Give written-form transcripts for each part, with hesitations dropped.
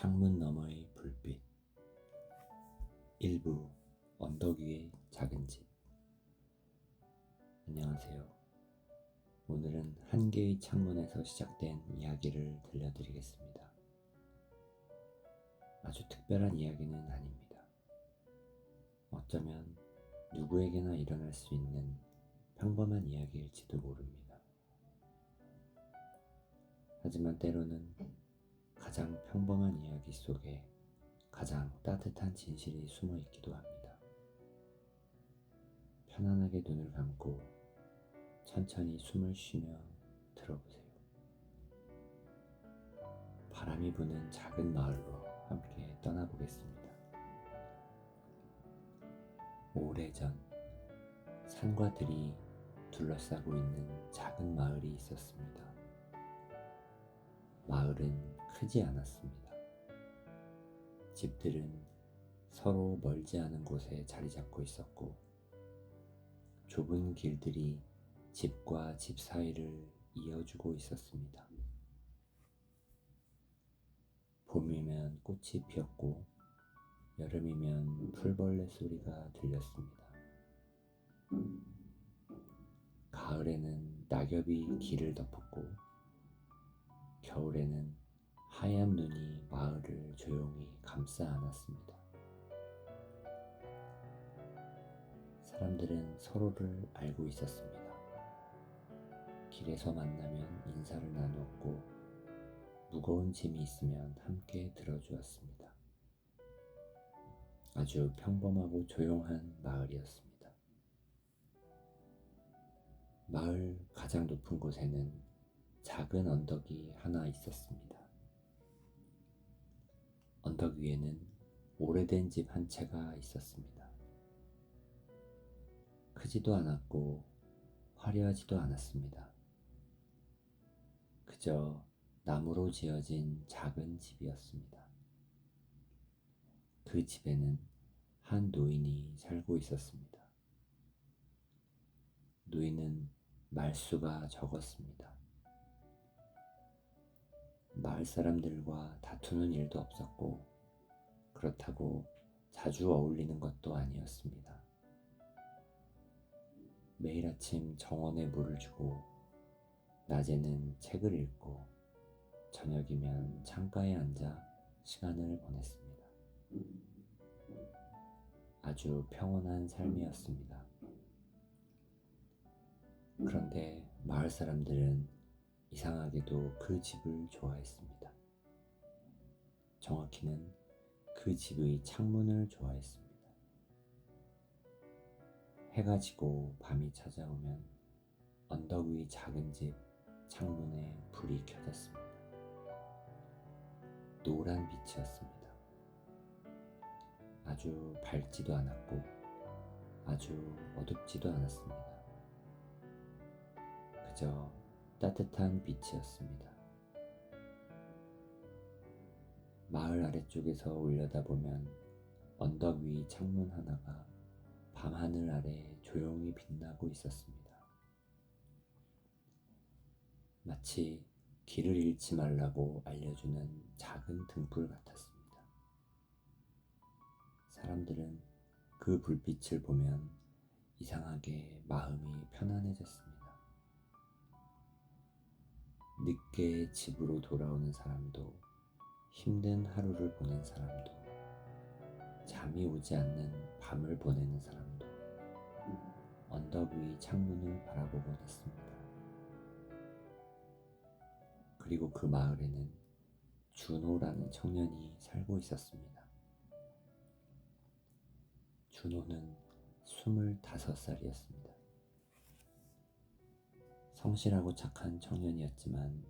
창문 너머의 불빛. 일부 언덕 위의 작은 집. 안녕하세요. 오늘은 한 개의 창문에서 시작된 이야기를 들려드리겠습니다. 아주 특별한 이야기는 아닙니다. 어쩌면 누구에게나 일어날 수 있는 평범한 이야기일지도 모릅니다. 하지만 때로는 가장 평범한 이야기 속에 가장 따뜻한 진실이 숨어 있기도 합니다. 편안하게 눈을 감고 천천히 숨을 쉬며 들어보세요. 바람이 부는 작은 마을로 함께 떠나보겠습니다. 오래전 산과 들이 둘러싸고 있는 작은 마을이 있었습니다. 마을은 크지 않았습니다. 집들은 서로 멀지 않은 곳에 자리 잡고 있었고, 좁은 길들이 집과 집 사이를 이어주고 있었습니다. 봄이면 꽃이 피었고, 여름이면 풀벌레 소리가 들렸습니다. 가을에는 낙엽이 길을 덮었고, 겨울에는 하얀 눈이 마을을 조용히 감싸 안았습니다. 사람들은 서로를 알고 있었습니다. 길에서 만나면 인사를 나누었고, 무거운 짐이 있으면 함께 들어주었습니다. 아주 평범하고 조용한 마을이었습니다. 마을 가장 높은 곳에는 작은 언덕이 하나 있었습니다. 언덕 위에는 오래된 집 한 채가 있었습니다. 크지도 않았고 화려하지도 않았습니다. 그저 나무로 지어진 작은 집이었습니다. 그 집에는 한 노인이 살고 있었습니다. 노인은 말수가 적었습니다. 마을 사람들과 다투는 일도 없었고, 그렇다고 자주 어울리는 것도 아니었습니다. 매일 아침 정원에 물을 주고, 낮에는 책을 읽고, 저녁이면 창가에 앉아 시간을 보냈습니다. 아주 평온한 삶이었습니다. 그런데 마을 사람들은 이상하게도 그 집을 좋아했습니다. 정확히는 그 집의 창문을 좋아했습니다. 해가 지고 밤이 찾아오면 언덕 위 작은 집 창문에 불이 켜졌습니다. 노란 빛이었습니다. 아주 밝지도 않았고 아주 어둡지도 않았습니다. 그저 따뜻한 빛이었습니다. 마을 아래쪽에서 올려다보면 언덕 위 창문 하나가 밤하늘 아래 조용히 빛나고 있었습니다. 마치 길을 잃지 말라고 알려주는 작은 등불 같았습니다. 사람들은 그 불빛을 보면 이상하게 마음이 편안해졌습니다. 늦게 집으로 돌아오는 사람도, 힘든 하루를 보낸 사람도, 잠이 오지 않는 밤을 보내는 사람도 언덕 위 창문을 바라보곤 했습니다. 그리고 그 마을에는 준호라는 청년이 살고 있었습니다. 준호는 25살이었습니다. 성실하고 착한 청년이었지만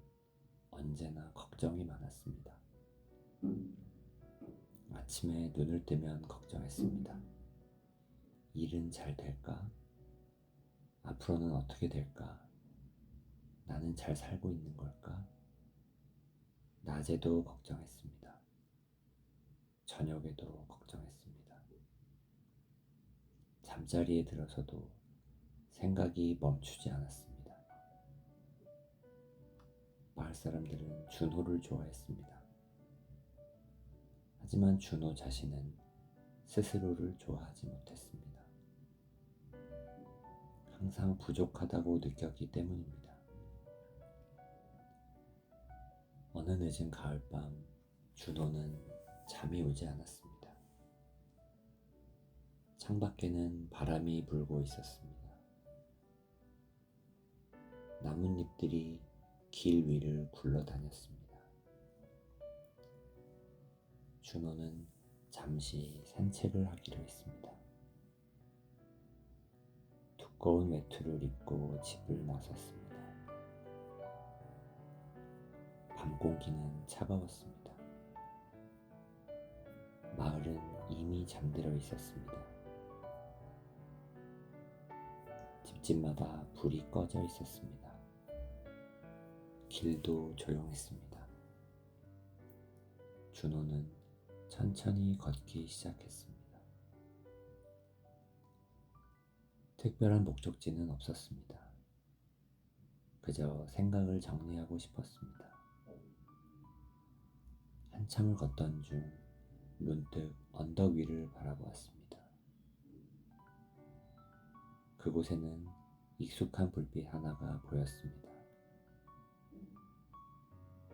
언제나 걱정이 많았습니다. 아침에 눈을 뜨면 걱정했습니다. 일은 잘 될까? 앞으로는 어떻게 될까? 나는 잘 살고 있는 걸까? 낮에도 걱정했습니다. 저녁에도 걱정했습니다. 잠자리에 들어서도 생각이 멈추지 않았습니다. 마을 사람들은 준호를 좋아했습니다. 하지만 준호 자신은 스스로를 좋아하지 못했습니다. 항상 부족하다고 느꼈기 때문입니다. 어느 늦은 가을밤, 준호는 잠이 오지 않았습니다. 창밖에는 바람이 불고 있었습니다. 나뭇잎들이 길 위를 굴러다녔습니다. 준호는 잠시 산책을 하기로 했습니다. 두꺼운 외투를 입고 집을 나섰습니다. 밤 공기는 차가웠습니다. 마을은 이미 잠들어 있었습니다. 집집마다 불이 꺼져 있었습니다. 길도 조용했습니다. 준호는 천천히 걷기 시작했습니다. 특별한 목적지는 없었습니다. 그저 생각을 정리하고 싶었습니다. 한참을 걷던 중 문득 언덕 위를 바라보았습니다. 그곳에는 익숙한 불빛 하나가 보였습니다.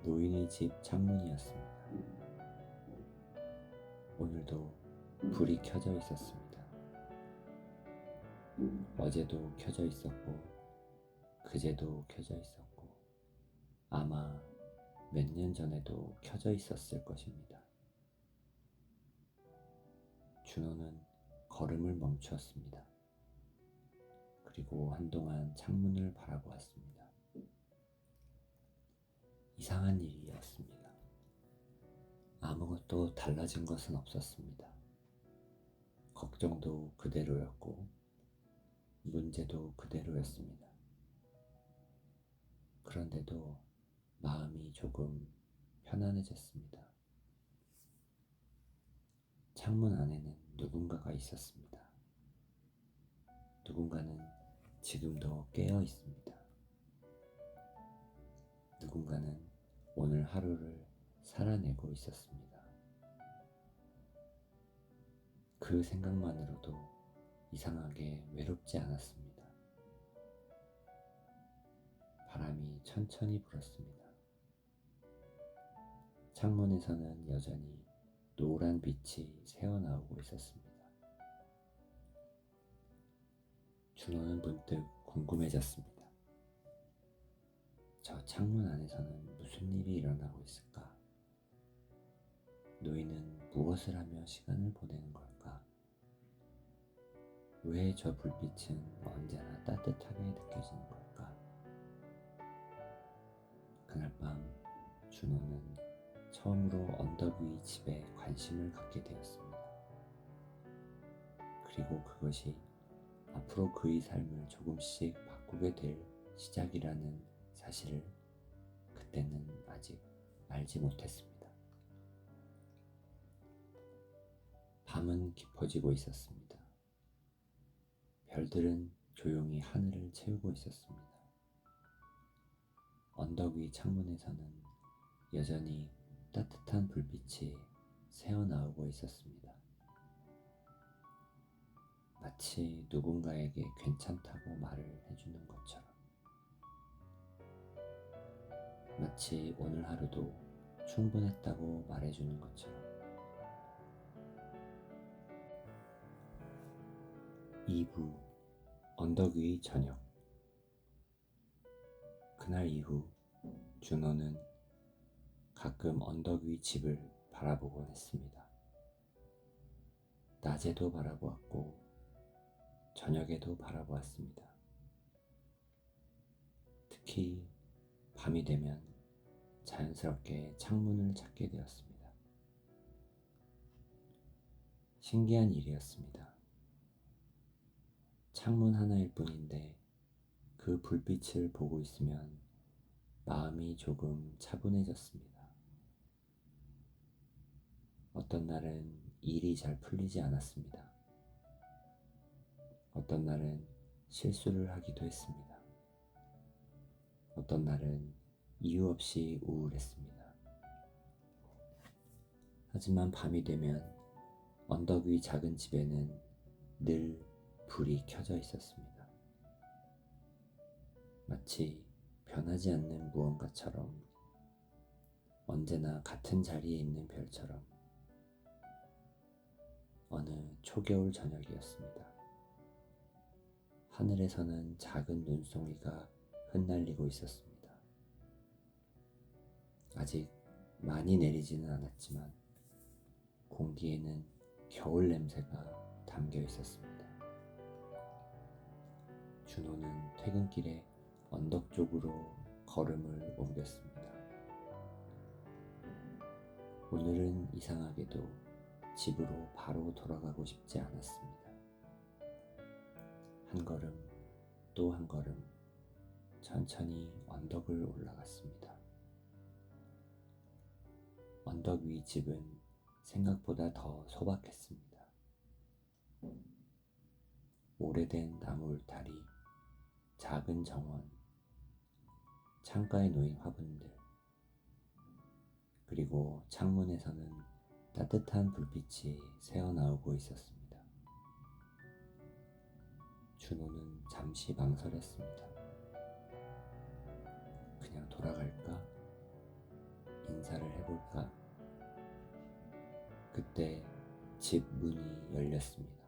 노인의 집 창문이었습니다. 오늘도 불이 켜져 있었습니다. 어제도 켜져 있었고, 그제도 켜져 있었고, 아마 몇 년 전에도 켜져 있었을 것입니다. 준호는 걸음을 멈추었습니다. 그리고 한동안 창문을 바라보았습니다. 이상한 일이었습니다. 아무것도 달라진 것은 없었습니다. 걱정도 그대로였고 문제도 그대로였습니다. 그런데도 마음이 조금 편안해졌습니다. 창문 안에는 누군가가 있었습니다. 누군가는 지금도 깨어 있습니다. 누군가는 오늘 하루를 살아내고 있었습니다. 그 생각만으로도 이상하게 외롭지 않았습니다. 바람이 천천히 불었습니다. 창문에서는 여전히 노란 빛이 새어나오고 있었습니다. 준호는 문득 궁금해졌습니다. 저 창문 안에서는 무슨 일이 일어나고 있을까? 노인은 무엇을 하며 시간을 보내는 걸까? 왜 저 불빛은 언제나 따뜻하게 느껴지는 걸까? 그날 밤 준호는 처음으로 언덕 위 집에 관심을 갖게 되었습니다. 그리고 그것이 앞으로 그의 삶을 조금씩 바꾸게 될 시작이라는 사실을 그때는 아직 알지 못했습니다. 밤은 깊어지고 있었습니다. 별들은 조용히 하늘을 채우고 있었습니다. 언덕 위 창문에서는 여전히 따뜻한 불빛이 새어나오고 있었습니다. 마치 누군가에게 괜찮다고 말을 해주는 것처럼, 마치 오늘 하루도 충분했다고 말해주는 것처럼. 2부 언덕 위 저녁. 그날 이후 준호는 가끔 언덕 위 집을 바라보곤 했습니다. 낮에도 바라보았고 저녁에도 바라보았습니다. 특히 밤이 되면 자연스럽게 창문을 찾게 되었습니다. 신기한 일이었습니다. 창문 하나일 뿐인데 그 불빛을 보고 있으면 마음이 조금 차분해졌습니다. 어떤 날은 일이 잘 풀리지 않았습니다. 어떤 날은 실수를 하기도 했습니다. 어떤 날은 이유 없이 우울했습니다. 하지만 밤이 되면 언덕 위 작은 집에는 늘 불이 켜져 있었습니다. 마치 변하지 않는 무언가처럼, 언제나 같은 자리에 있는 별처럼. 어느 초겨울 저녁이었습니다. 하늘에서는 작은 눈송이가 흩날리고 있었습니다. 아직 많이 내리지는 않았지만 공기에는 겨울 냄새가 담겨 있었습니다. 준호는 퇴근길에 언덕 쪽으로 걸음을 옮겼습니다. 오늘은 이상하게도 집으로 바로 돌아가고 싶지 않았습니다. 한 걸음 또 한 걸음 천천히 언덕을 올라갔습니다. 언덕 위 집은 생각보다 더 소박했습니다. 오래된 나무 울타리, 작은 정원, 창가에 놓인 화분들, 그리고 창문에서는 따뜻한 불빛이 새어나오고 있었습니다. 준호는 잠시 망설였습니다. 그냥 돌아갈까? 인사를 해볼까? 그때 집 문이 열렸습니다.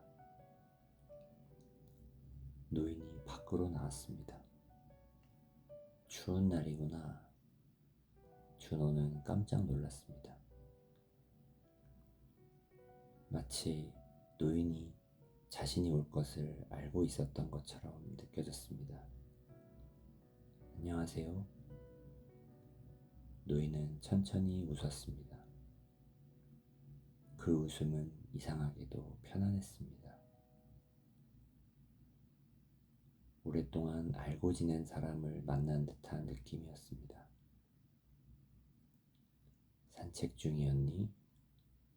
노인이 밖으로 나왔습니다. 추운 날이구나. 준호는 깜짝 놀랐습니다. 마치 노인이 자신이 올 것을 알고 있었던 것처럼 느껴졌습니다. 안녕하세요. 노인은 천천히 웃었습니다. 그 웃음은 이상하게도 편안했습니다. 오랫동안 알고 지낸 사람을 만난 듯한 느낌이었습니다. 산책 중이었니?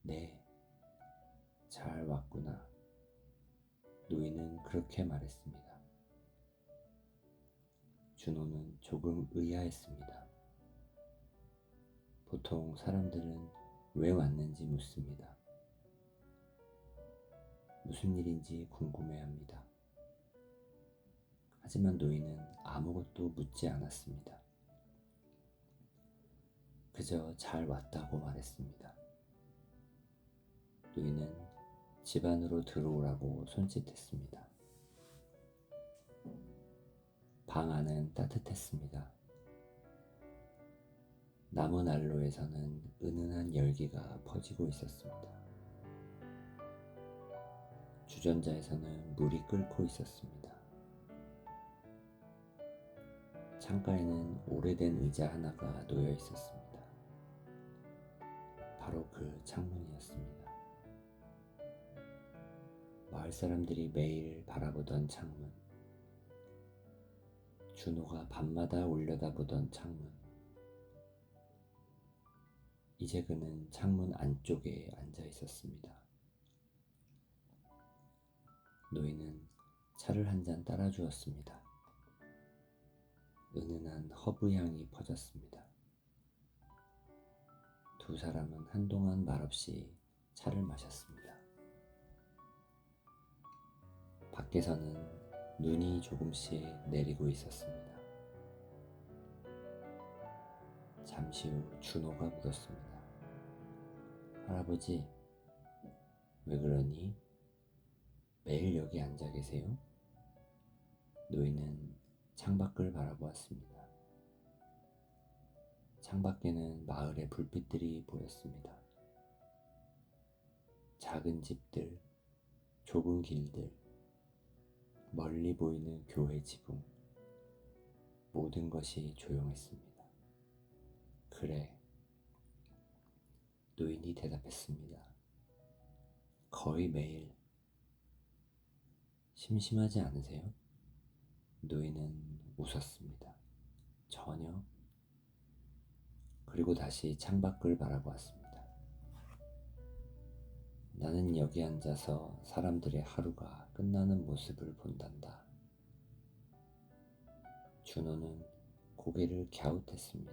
네, 잘 왔구나. 노인은 그렇게 말했습니다. 준호는 조금 의아했습니다. 보통 사람들은 왜 왔는지 묻습니다. 무슨 일인지 궁금해합니다. 하지만 노인은 아무것도 묻지 않았습니다. 그저 잘 왔다고 말했습니다. 노인은 집 안으로 들어오라고 손짓했습니다. 방 안은 따뜻했습니다. 나무 난로에서는 은은한 열기가 퍼지고 있었습니다. 주전자에서는 물이 끓고 있었습니다. 창가에는 오래된 의자 하나가 놓여 있었습니다. 바로 그 창문이었습니다. 마을 사람들이 매일 바라보던 창문, 준호가 밤마다 올려다보던 창문. 이제 그는 창문 안쪽에 앉아 있었습니다. 노인은 차를 한 잔 따라 주었습니다. 은은한 허브 향이 퍼졌습니다. 두 사람은 한동안 말없이 차를 마셨습니다. 밖에서는 눈이 조금씩 내리고 있었습니다. 잠시 후 준호가 물었습니다. 할아버지, 왜 그러니? 매일 여기 앉아 계세요? 노인은 창밖을 바라보았습니다. 창밖에는 마을의 불빛들이 보였습니다. 작은 집들, 좁은 길들, 멀리 보이는 교회 지붕, 모든 것이 조용했습니다. 그래, 노인이 대답했습니다. 거의 매일. 심심하지 않으세요? 노인은 웃었습니다. 전혀. 그리고 다시 창밖을 바라보았습니다. 나는 여기 앉아서 사람들의 하루가 끝나는 모습을 본단다. 준호는 고개를 갸웃했습니다.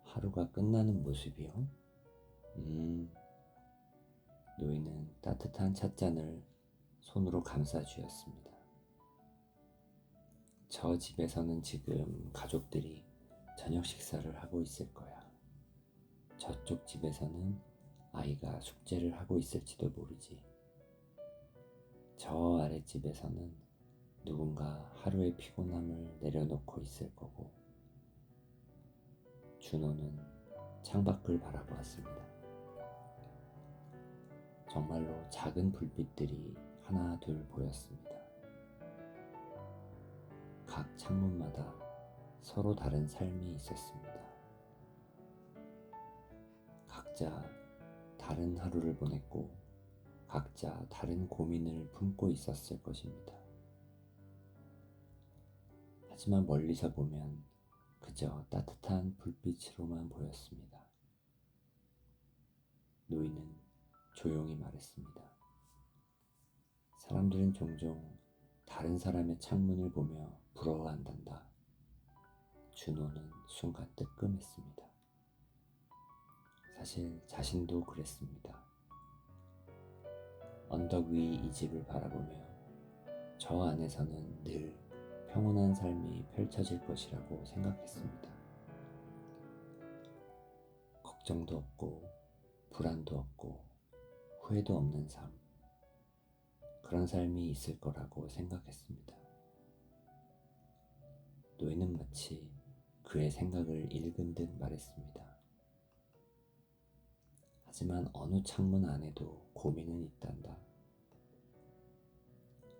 하루가 끝나는 모습이요? 노인은 따뜻한 찻잔을 손으로 감싸 주었습니다. 저 집에서는 지금 가족들이 저녁 식사를 하고 있을 거야. 저쪽 집에서는 아이가 숙제를 하고 있을지도 모르지. 저 아랫집에서는 누군가 하루의 피곤함을 내려놓고 있을 거고. 준호는 창밖을 바라보았습니다. 정말로 작은 불빛들이 하나 둘 보였습니다. 각 창문마다 서로 다른 삶이 있었습니다. 각자 다른 하루를 보냈고 각자 다른 고민을 품고 있었을 것입니다. 하지만 멀리서 보면 그저 따뜻한 불빛으로만 보였습니다. 노인은 조용히 말했습니다. 사람들은 종종 다른 사람의 창문을 보며 부러워한단다. 준호는 순간 뜨끔했습니다. 사실 자신도 그랬습니다. 언덕 위 이 집을 바라보며 저 안에서는 늘 평온한 삶이 펼쳐질 것이라고 생각했습니다. 걱정도 없고 불안도 없고 후회도 없는 삶, 그런 삶이 있을 거라고 생각했습니다. 노인은 마치 그의 생각을 읽은 듯 말했습니다. 하지만 어느 창문 안에도 고민은 있단다.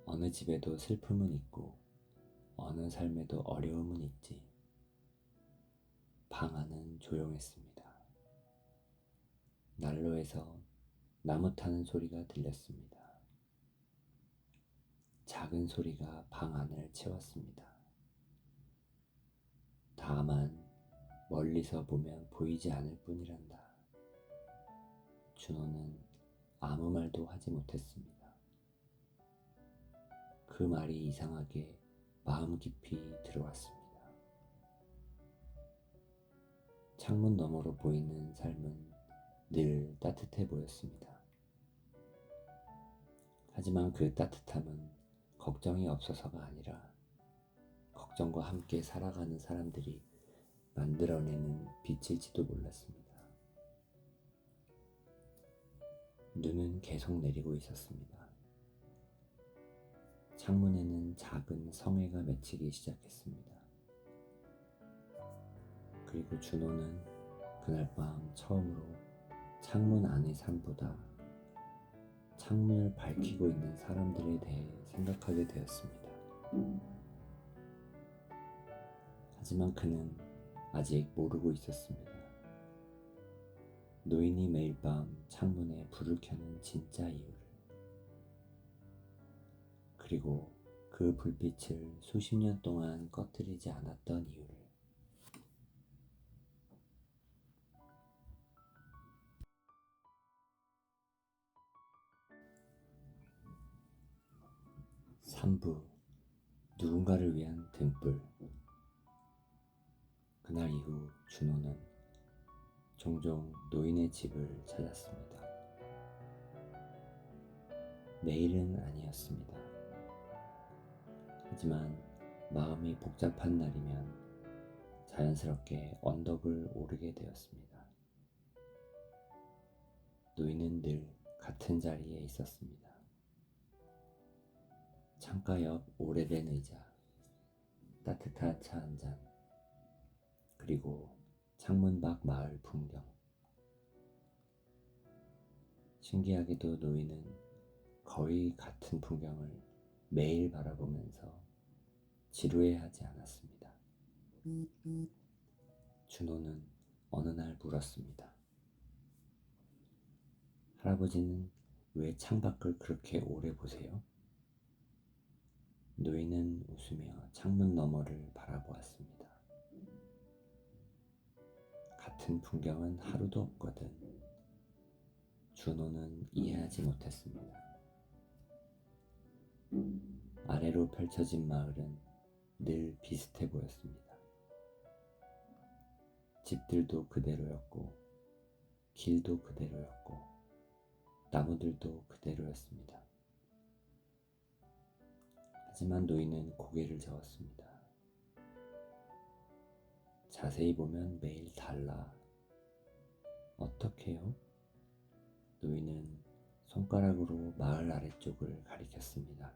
어느 집에도 슬픔은 있고 어느 삶에도 어려움은 있지. 방 안은 조용했습니다. 난로에서 나무 타는 소리가 들렸습니다. 작은 소리가 방 안을 채웠습니다. 다만 멀리서 보면 보이지 않을 뿐이란다. 준호는 아무 말도 하지 못했습니다. 그 말이 이상하게 마음 깊이 들어왔습니다. 창문 너머로 보이는 삶은 늘 따뜻해 보였습니다. 하지만 그 따뜻함은 걱정이 없어서가 아니라 걱정과 함께 살아가는 사람들이 만들어내는 빛일지도 몰랐습니다. 눈은 계속 내리고 있었습니다. 창문에는 작은 성에가 맺히기 시작했습니다. 그리고 준호는 그날 밤 처음으로 창문 안의 삶보다 창문을 밝히고 있는 사람들에 대해 생각하게 되었습니다. 하지만 그는 아직 모르고 있었습니다. 노인이 매일 밤 창문에 불을 켜는 진짜 이유를, 그리고 그 불빛을 수십 년 동안 꺼뜨리지 않았던 이유를. 삼부, 누군가를 위한 등불. 그날 이후 준호는 종종 노인의 집을 찾았습니다. 매일은 아니었습니다. 하지만 마음이 복잡한 날이면 자연스럽게 언덕을 오르게 되었습니다. 노인은 늘 같은 자리에 있었습니다. 창가 옆 오래된 의자, 따뜻한 차 한 잔, 그리고 창문 밖 마을 풍경. 신기하게도 노인은 거의 같은 풍경을 매일 바라보면서 지루해하지 않았습니다. 준호는 어느 날 물었습니다. 할아버지는 왜 창밖을 그렇게 오래 보세요? 노인은 웃으며 창문 너머를 바라보았습니다. 같은 풍경은 하루도 없거든. 준호는 이해하지 못했습니다. 아래로 펼쳐진 마을은 늘 비슷해 보였습니다. 집들도 그대로였고 길도 그대로였고 나무들도 그대로였습니다. 하지만 노인은 고개를 저었습니다. 자세히 보면 매일 달라. 어떻게요? 노인은 손가락으로 마을 아래쪽을 가리켰습니다.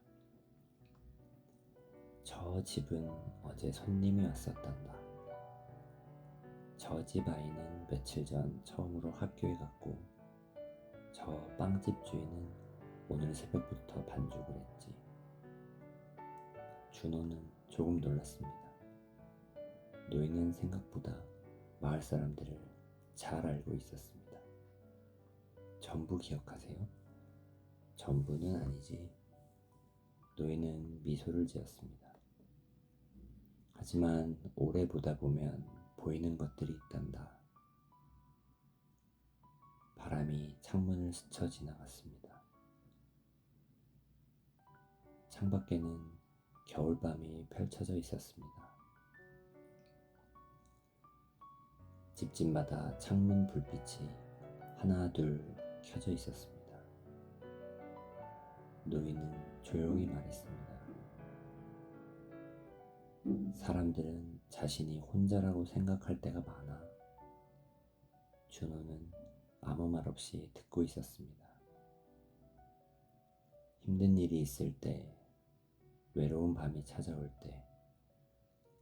저 집은 어제 손님이 왔었단다. 저 집 아이는 며칠 전 처음으로 학교에 갔고 저 빵집 주인은 오늘 새벽부터 반죽을 했지. 준호는 조금 놀랐습니다. 노인은 생각보다 마을 사람들을 잘 알고 있었습니다. 전부 기억하세요? 전부는 아니지. 노인은 미소를 지었습니다. 하지만 오래 보다 보면 보이는 것들이 있단다. 바람이 창문을 스쳐 지나갔습니다. 창밖에는 겨울밤이 펼쳐져 있었습니다. 집집마다 창문 불빛이 하나 둘 켜져 있었습니다. 노인은 조용히 말했습니다. 사람들은 자신이 혼자라고 생각할 때가 많아. 준호는 아무 말 없이 듣고 있었습니다. 힘든 일이 있을 때, 외로운 밤이 찾아올 때,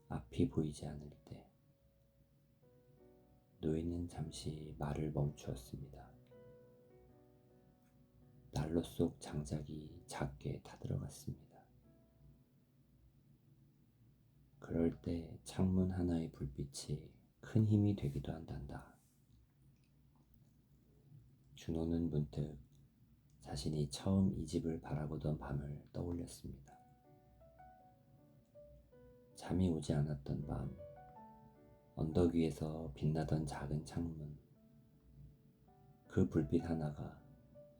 앞이 보이지 않을 때, 노인은 잠시 말을 멈추었습니다. 난로 속 장작이 작게 타들어갔습니다. 그럴 때 창문 하나의 불빛이 큰 힘이 되기도 한단다. 준호는 문득 자신이 처음 이 집을 바라보던 밤을 떠올렸습니다. 잠이 오지 않았던 밤, 언덕 위에서 빛나던 작은 창문, 그 불빛 하나가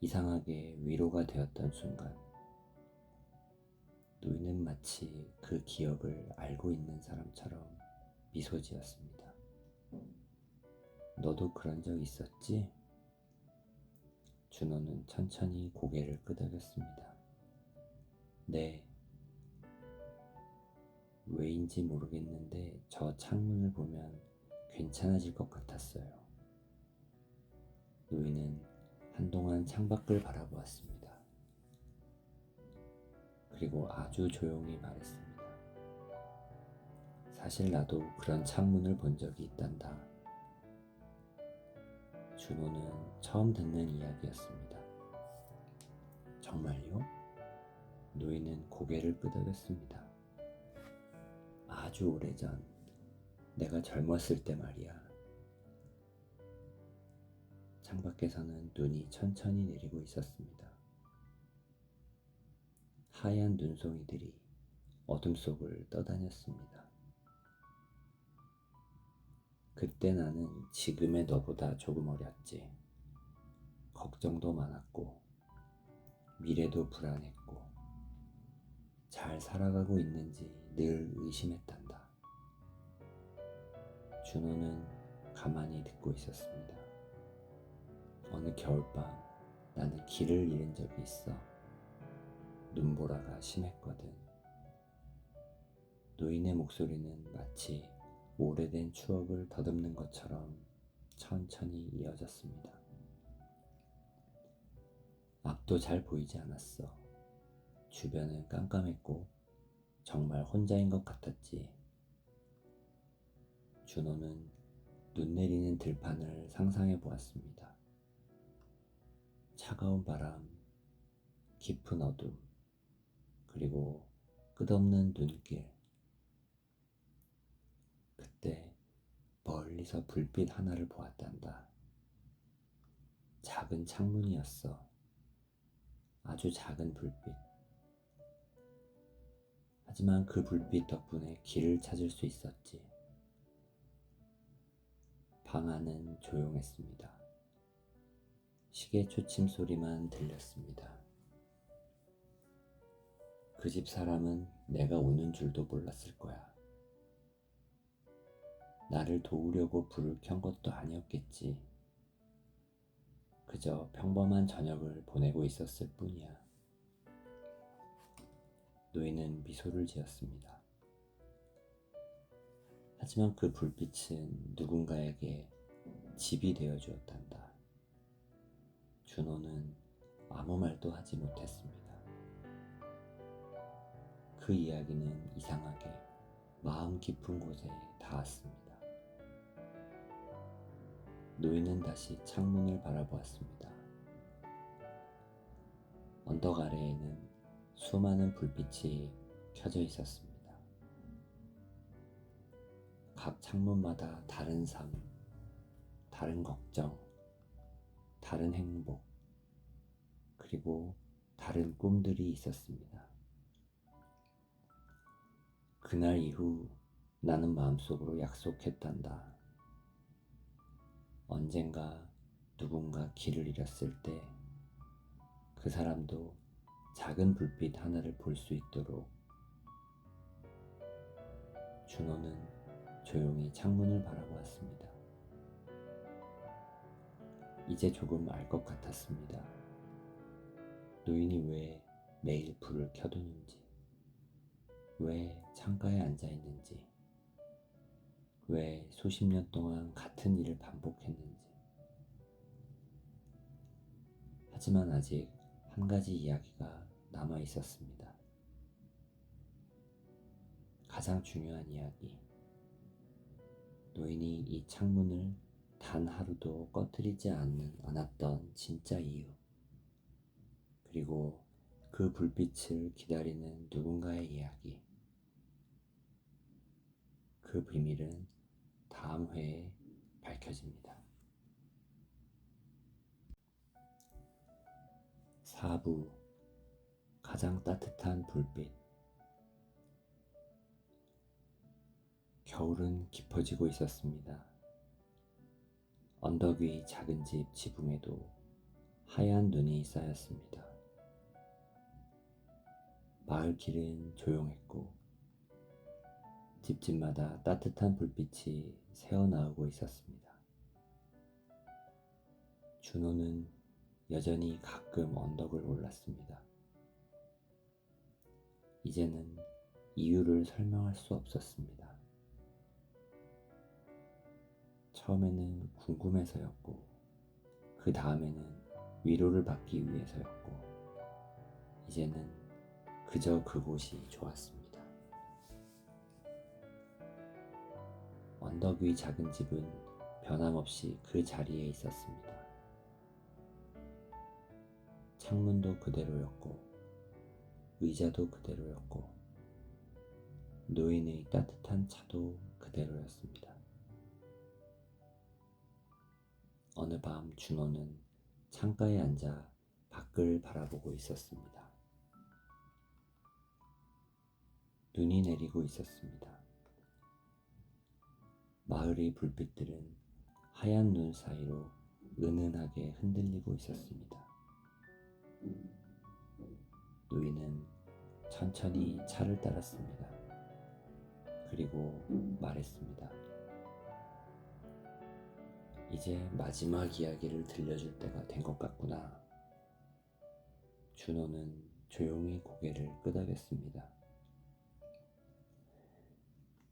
이상하게 위로가 되었던 순간, 노인은 마치 그 기억을 알고 있는 사람처럼 미소 지었습니다. 너도 그런 적 있었지? 준호는 천천히 고개를 끄덕였습니다. 네. 왜인지 모르겠는데 저 창문을 보면 괜찮아질 것 같았어요. 노인은 한동안 창밖을 바라보았습니다. 그리고 아주 조용히 말했습니다. 사실 나도 그런 창문을 본 적이 있단다. 준호는 처음 듣는 이야기였습니다. 정말요? 노인은 고개를 끄덕였습니다. 아주 오래전, 내가 젊었을 때 말이야. 창밖에서는 눈이 천천히 내리고 있었습니다. 하얀 눈송이들이 어둠 속을 떠다녔습니다. 그때 나는 지금의 너보다 조금 어렸지. 걱정도 많았고, 미래도 불안했고, 잘 살아가고 있는지 늘 의심했단다. 준호는 가만히 듣고 있었습니다. 어느 겨울밤 나는 길을 잃은 적이 있어. 눈보라가 심했거든. 노인의 목소리는 마치 오래된 추억을 더듬는 것처럼 천천히 이어졌습니다. 앞도 잘 보이지 않았어. 주변은 깜깜했고 정말 혼자인 것 같았지. 준호는 눈 내리는 들판을 상상해 보았습니다. 차가운 바람, 깊은 어둠, 그리고 끝없는 눈길. 그때 멀리서 불빛 하나를 보았단다. 작은 창문이었어. 아주 작은 불빛. 하지만 그 불빛 덕분에 길을 찾을 수 있었지. 방 안은 조용했습니다. 시계 초침 소리만 들렸습니다. 그 집 사람은 내가 오는 줄도 몰랐을 거야. 나를 도우려고 불을 켠 것도 아니었겠지. 그저 평범한 저녁을 보내고 있었을 뿐이야. 노인은 미소를 지었습니다. 하지만 그 불빛은 누군가에게 집이 되어 주었단다. 준호는 아무 말도 하지 못했습니다. 그 이야기는 이상하게 마음 깊은 곳에 닿았습니다. 노인은 다시 창문을 바라보았습니다. 언덕 아래에는 수많은 불빛이 켜져 있었습니다. 각 창문마다 다른 삶, 다른 걱정, 다른 행복, 그리고 다른 꿈들이 있었습니다. 그날 이후 나는 마음속으로 약속했단다. 언젠가 누군가 길을 잃었을 때 그 사람도 작은 불빛 하나를 볼 수 있도록. 준호는 조용히 창문을 바라보았습니다. 이제 조금 알 것 같았습니다. 노인이 왜 매일 불을 켜두는지, 왜 창가에 앉아 있는지, 왜 수십 년 동안 같은 일을 반복했는지. 하지만 아직 한 가지 이야기가 남아 있었습니다. 가장 중요한 이야기. 노인이 이 창문을 단 하루도 꺼뜨리지 않았던 진짜 이유. 그리고 그 불빛을 기다리는 누군가의 이야기. 그 비밀은 다음 회에 밝혀집니다. 4부 가장 따뜻한 불빛. 겨울은 깊어지고 있었습니다. 언덕 위 작은 집 지붕에도 하얀 눈이 쌓였습니다. 마을 길은 조용했고 집집마다 따뜻한 불빛이 새어나오고 있었습니다. 준호는 여전히 가끔 언덕을 올랐습니다. 이제는 이유를 설명할 수 없었습니다. 처음에는 궁금해서였고, 그 다음에는 위로를 받기 위해서였고, 이제는 그저 그곳이 좋았습니다. 언덕 위 작은 집은 변함없이 그 자리에 있었습니다. 창문도 그대로였고, 의자도 그대로였고, 노인의 따뜻한 차도 그대로였습니다. 어느 밤 준호는 창가에 앉아 밖을 바라보고 있었습니다. 눈이 내리고 있었습니다. 마을의 불빛들은 하얀 눈 사이로 은은하게 흔들리고 있었습니다. 노인은 천천히 차를 따랐습니다. 그리고 말했습니다. 이제 마지막 이야기를 들려줄 때가 된 것 같구나. 준호는 조용히 고개를 끄덕였습니다.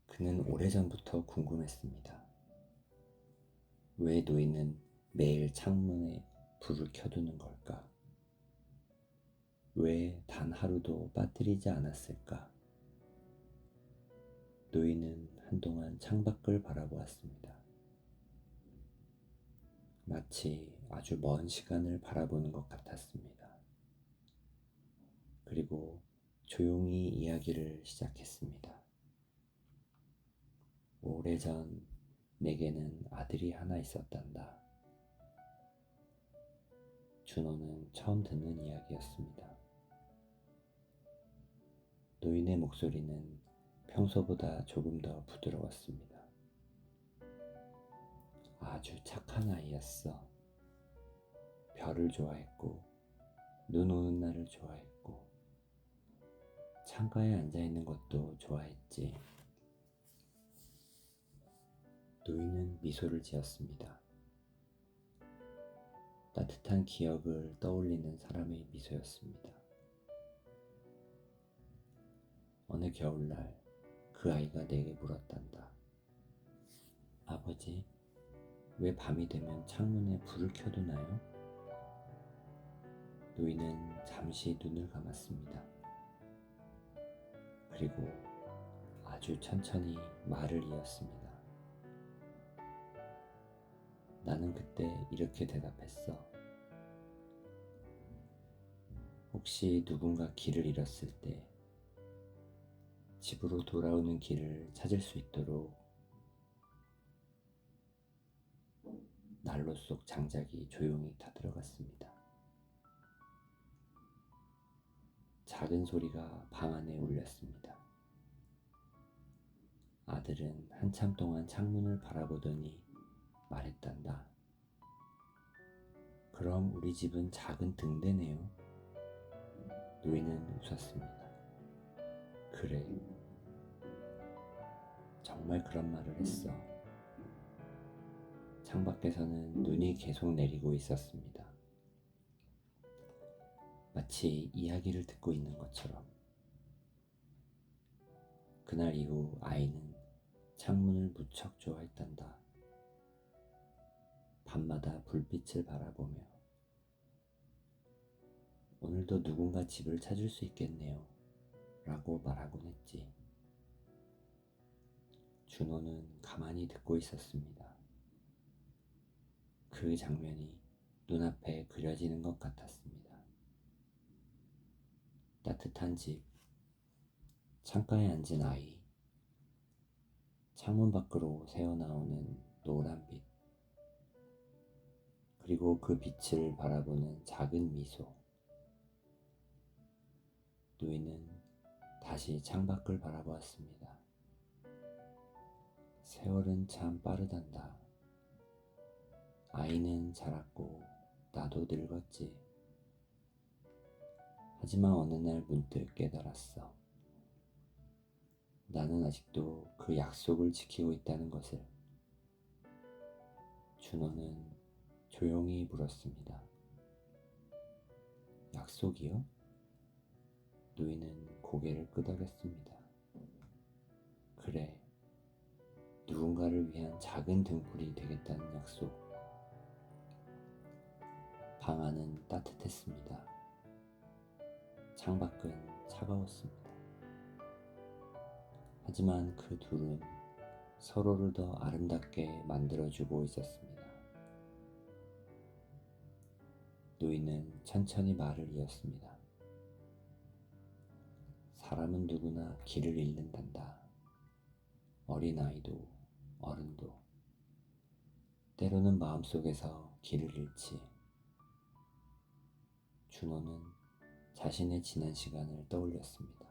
그는 오래전부터 궁금했습니다. 왜 노인은 매일 창문에 불을 켜두는 걸까? 왜 단 하루도 빠뜨리지 않았을까? 노인은 한동안 창밖을 바라보았습니다. 마치 아주 먼 시간을 바라보는 것 같았습니다. 그리고 조용히 이야기를 시작했습니다. 오래전 내게는 아들이 하나 있었단다. 준호는 처음 듣는 이야기였습니다. 노인의 목소리는 평소보다 조금 더 부드러웠습니다. 아주 착한 아이였어. 별을 좋아했고, 눈 오는 날을 좋아했고, 창가에 앉아있는 것도 좋아했지. 노인은 미소를 지었습니다. 따뜻한 기억을 떠올리는 사람의 미소였습니다. 어느 겨울날 그 아이가 내게 물었단다. 아버지, 왜 밤이 되면 창문에 불을 켜두나요? 노인은 잠시 눈을 감았습니다. 그리고 아주 천천히 말을 이었습니다. 나는 그때 이렇게 대답했어. 혹시 누군가 길을 잃었을 때 집으로 돌아오는 길을 찾을 수 있도록 난로 속 장작이 조용히 타들어갔습니다. 작은 소리가 방 안에 울렸습니다. 아들은 한참 동안 창문을 바라보더니 말했단다. 그럼 우리 집은 작은 등대네요. 노인은 웃었습니다. 그래, 정말 그런 말을 했어. 창밖에서는 눈이 계속 내리고 있었습니다. 마치 이야기를 듣고 있는 것처럼. 그날 이후 아이는 창문을 무척 좋아했단다. 밤마다 불빛을 바라보며 오늘도 누군가 집을 찾을 수 있겠네요 라고 말하곤 했지. 준호는 가만히 듣고 있었습니다. 그 장면이 눈앞에 그려지는 것 같았습니다. 따뜻한 집, 창가에 앉은 아이, 창문 밖으로 새어나오는 노란 빛, 그리고 그 빛을 바라보는 작은 미소. 노인은 다시 창밖을 바라보았습니다. 세월은 참 빠르단다. 아이는 자랐고 나도 늙었지. 하지만 어느 날 문득 깨달았어. 나는 아직도 그 약속을 지키고 있다는 것을. 준호는 조용히 물었습니다. 약속이요? 노인은 고개를 끄덕였습니다. 그래, 누군가를 위한 작은 등불이 되겠다는 약속. 방 안은 따뜻했습니다. 창밖은 차가웠습니다. 하지만 그 둘은 서로를 더 아름답게 만들어주고 있었습니다. 노인은 천천히 말을 이었습니다. 사람은 누구나 길을 잃는단다. 어린아이도 어른도 때로는 마음속에서 길을 잃지. 준호는 자신의 지난 시간을 떠올렸습니다.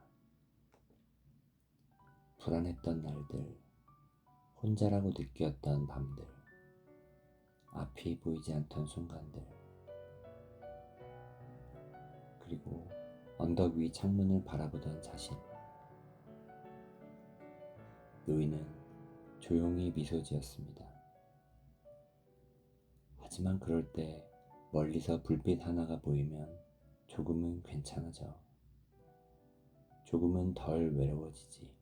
불안했던 날들, 혼자라고 느꼈던 밤들, 앞이 보이지 않던 순간들, 그리고 언덕 위 창문을 바라보던 자신. 노인은 조용히 미소 지었습니다. 하지만 그럴 때 멀리서 불빛 하나가 보이면 조금은 괜찮아져. 조금은 덜 외로워지지.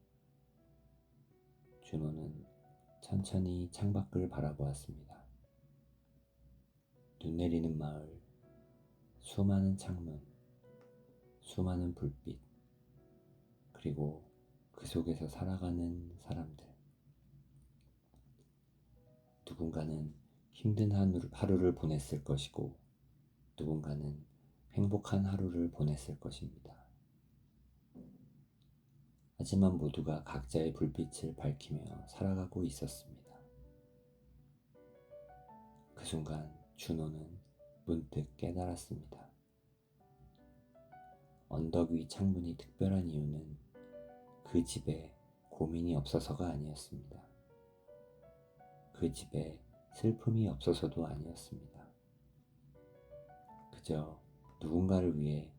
준호는 천천히 창밖을 바라보았습니다. 눈 내리는 마을, 수많은 창문, 수많은 불빛, 그리고 그 속에서 살아가는 사람들. 누군가는 힘든 하루를 보냈을 것이고, 누군가는 행복한 하루를 보냈을 것입니다. 하지만 모두가 각자의 불빛을 밝히며 살아가고 있었습니다. 그 순간 준호는 문득 깨달았습니다. 언덕 위 창문이 특별한 이유는 그 집에 고민이 없어서가 아니었습니다. 그 집에 슬픔이 없어서도 아니었습니다. 그저 누군가를 위해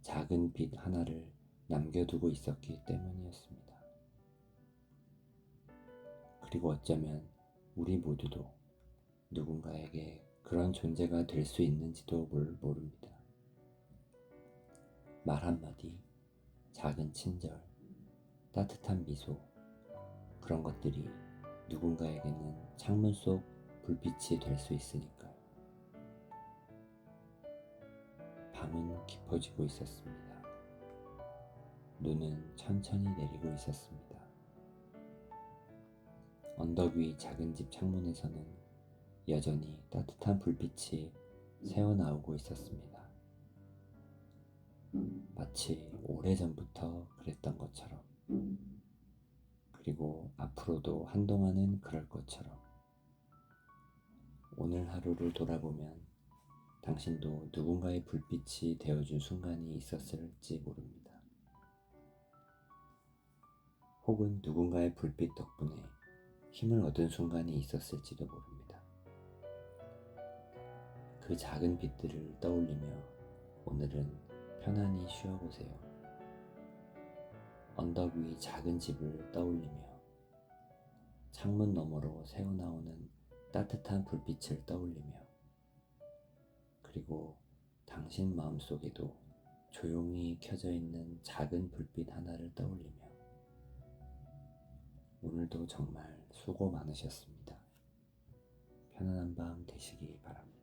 작은 빛 하나를 남겨두고 있었기 때문이었습니다. 그리고 어쩌면 우리 모두도 누군가에게 그런 존재가 될 수 있는지도 모릅니다. 말 한마디, 작은 친절, 따뜻한 미소, 그런 것들이 누군가에게는 창문 속 불빛이 될 수 있으니까요. 밤은 깊어지고 있었습니다. 눈은 천천히 내리고 있었습니다. 언덕 위 작은 집 창문에서는 여전히 따뜻한 불빛이 새어나오고 있었습니다. 마치 오래전부터 그랬던 것처럼, 그리고 앞으로도 한동안은 그럴 것처럼. 오늘 하루를 돌아보면 당신도 누군가의 불빛이 되어준 순간이 있었을지 모릅니다. 혹은 누군가의 불빛 덕분에 힘을 얻은 순간이 있었을지도 모릅니다. 그 작은 빛들을 떠올리며 오늘은 편안히 쉬어보세요. 언덕 위 작은 집을 떠올리며 창문 너머로 새어나오는 따뜻한 불빛을 떠올리며, 그리고 당신 마음속에도 조용히 켜져 있는 작은 불빛 하나를 떠올리며, 오늘도 정말 수고 많으셨습니다. 편안한 밤 되시기 바랍니다.